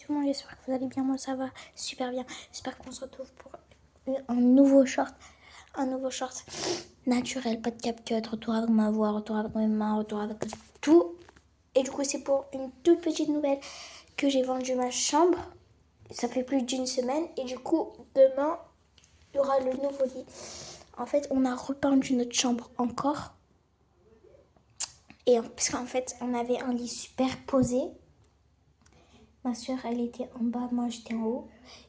tout le monde, j'espère que vous allez bien. Moi, ça va super bien. J'espère qu'on se retrouve pour un nouveau short. Un nouveau short naturel, pas de CapCut, retour avec ma voix, retour avec mes mains, retour avec tout. Et du coup, c'est pour une toute petite nouvelle que j'ai vendu ma chambre. Ça fait plus d'une semaine. Et du coup, demain, il y aura le nouveau lit. En fait, on a rependu notre chambre encore. Et parce qu'en fait, on avait un lit superposé. Ma soeur, elle était en bas, moi j'étais en haut.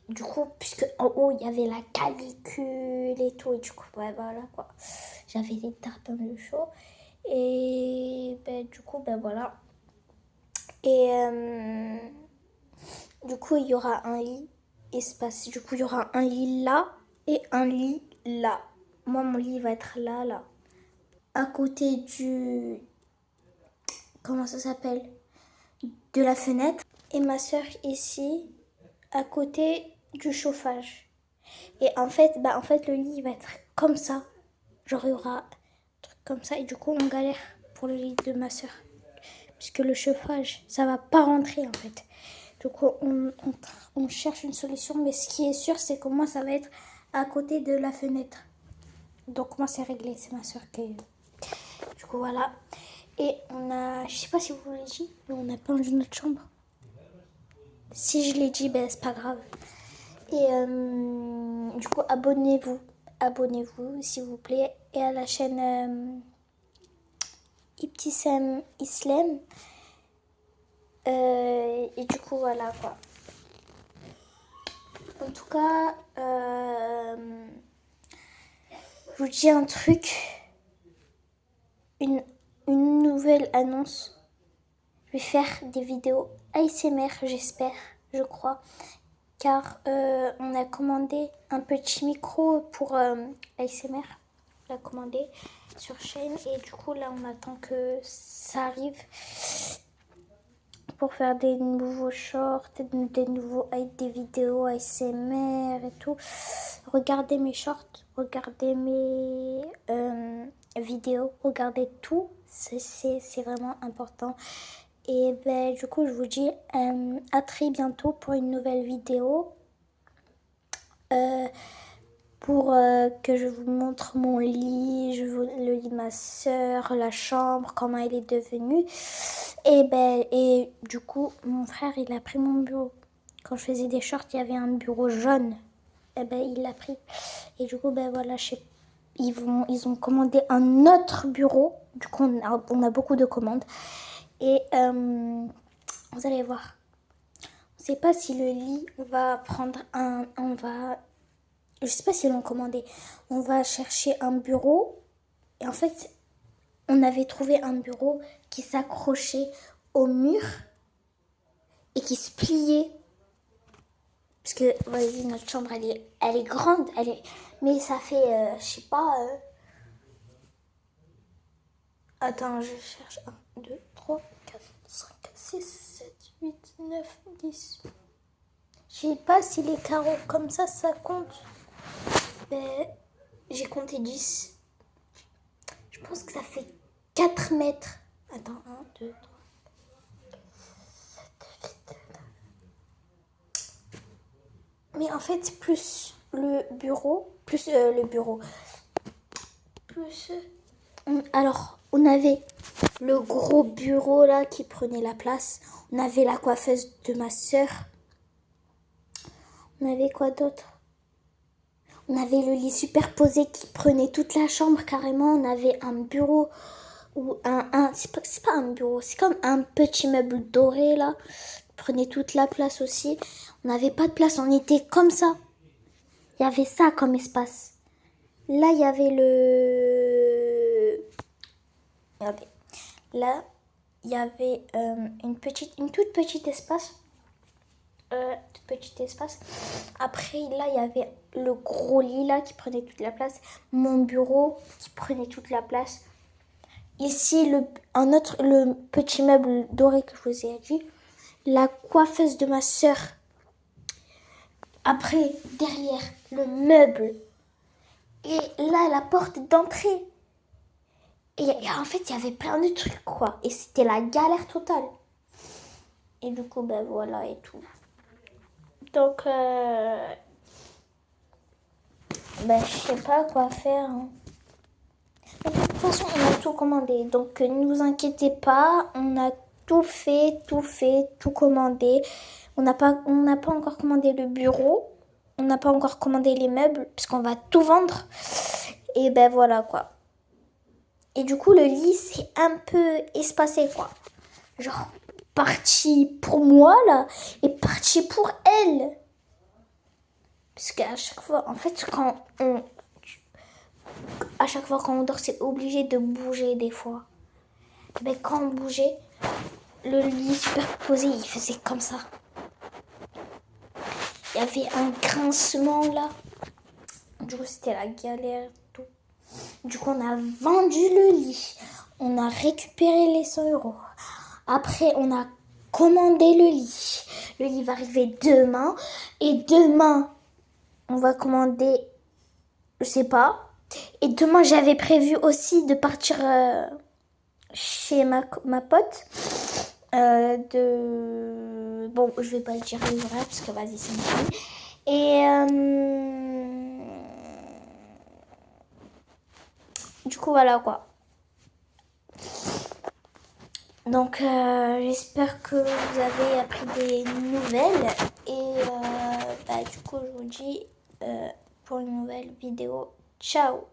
Du coup, puisque en haut, il y avait la canicule et tout. Et du coup, ouais, voilà quoi. J'avais des tarpins de chaud. Et ben, du coup, ben voilà. Et du coup, il y aura un lit espace. Du coup, il y aura un lit là et un lit là. Moi, mon lit va être là, là. À côté du... Comment ça s'appelle? De la fenêtre. Et ma soeur ici, à côté du chauffage. Et en fait, le lit va être comme ça. Genre, il y aura un truc comme ça. Et du coup, on galère pour le lit de ma soeur. Puisque le chauffage, ça va pas rentrer en fait. Du coup, on cherche une solution. Mais ce qui est sûr, c'est que moi, ça va être à côté de la fenêtre. Donc, moi, c'est réglé. C'est ma soeur qui... Du coup, voilà. Et on a... Je sais pas si vous l'avez dit, mais on a pendu notre chambre. Si je l'ai dit, ben, c'est pas grave. Et du coup, abonnez-vous. Abonnez-vous, s'il vous plaît. Et à la chaîne Ibtissam Islam. Et du coup, voilà quoi. En tout cas, je vous dis un truc. Une nouvelle annonce. Je vais faire des vidéos ASMR, j'espère, je crois. Car on a commandé un petit micro pour ASMR. On l'a commandé sur chaîne et du coup là on attend que ça arrive pour faire des nouveaux shorts, des vidéos ASMR et tout. Regardez mes shorts, regardez mes vidéos, regardez tout, c'est vraiment important. Et ben, du coup je vous dis à très bientôt pour une nouvelle vidéo. Pour que je vous montre mon lit, le lit de ma soeur, la chambre, comment elle est devenue. Et du coup, mon frère, il a pris mon bureau. Quand je faisais des shorts, il y avait un bureau jaune. Et ben, il l'a pris. Et du coup, ben voilà, ils ont commandé un autre bureau. Du coup, on a beaucoup de commandes. Et vous allez voir. On ne sait pas si le lit, je sais pas si l'ont commandé. On va chercher un bureau. Et en fait, on avait trouvé un bureau qui s'accrochait au mur et qui se pliait. Parce que, vas-y, notre chambre, elle est grande. Mais ça fait, je sais pas... Attends, je cherche. 1, 2, 3, 4, 5, 6, 7, 8, 9, 10. Je sais pas si les carreaux comme ça compte. Ben, j'ai compté 10. Je pense que ça fait 4 mètres. Attends, 1, 2, 3. Mais en fait, plus le bureau, plus alors, on avait le gros bureau là qui prenait la place. On avait la coiffeuse de ma soeur. On avait quoi d'autre? On avait le lit superposé qui prenait toute la chambre carrément. On avait un bureau ou c'est pas un bureau, c'est comme un petit meuble doré là. Qui prenait toute la place aussi. On n'avait pas de place, on était comme ça. Il y avait ça comme espace. Là, il y avait Regardez. Là, il y avait une toute petite espace. Après, là, il y avait le gros lit là qui prenait toute la place. Mon bureau qui prenait toute la place. Ici, le petit meuble doré que je vous ai dit. La coiffeuse de ma soeur. Après, derrière, le meuble. Et là, la porte d'entrée. Et en fait, il y avait plein de trucs, quoi. Et c'était la galère totale. Et du coup, ben voilà et tout. Donc, je sais pas quoi faire. Hein. De toute façon, on a tout commandé. Donc, ne vous inquiétez pas. On a tout fait, tout commandé. On n'a pas encore commandé le bureau. On n'a pas encore commandé les meubles. Parce qu'on va tout vendre. Et ben voilà quoi. Et du coup, le lit, c'est un peu espacé quoi. Genre, partie pour moi là. Et partie pour elle. Parce qu'à chaque fois, en fait, à chaque fois quand on dort, c'est obligé de bouger des fois. Mais quand on bougeait, le lit superposé, il faisait comme ça. Il y avait un grincement là. Du coup, c'était la galère. Tout. Du coup, on a vendu le lit. On a récupéré les 100 euros. Après, on a commandé le lit. Le lit va arriver demain. Et demain, on va commander, je sais pas. Et demain, j'avais prévu aussi de partir chez ma pote. Bon, je vais pas le dire les horaires parce que vas-y, c'est une fille. Et du coup, voilà quoi. Donc, j'espère que vous avez appris des nouvelles. Et du coup, je vous dis pour une nouvelle vidéo. Ciao!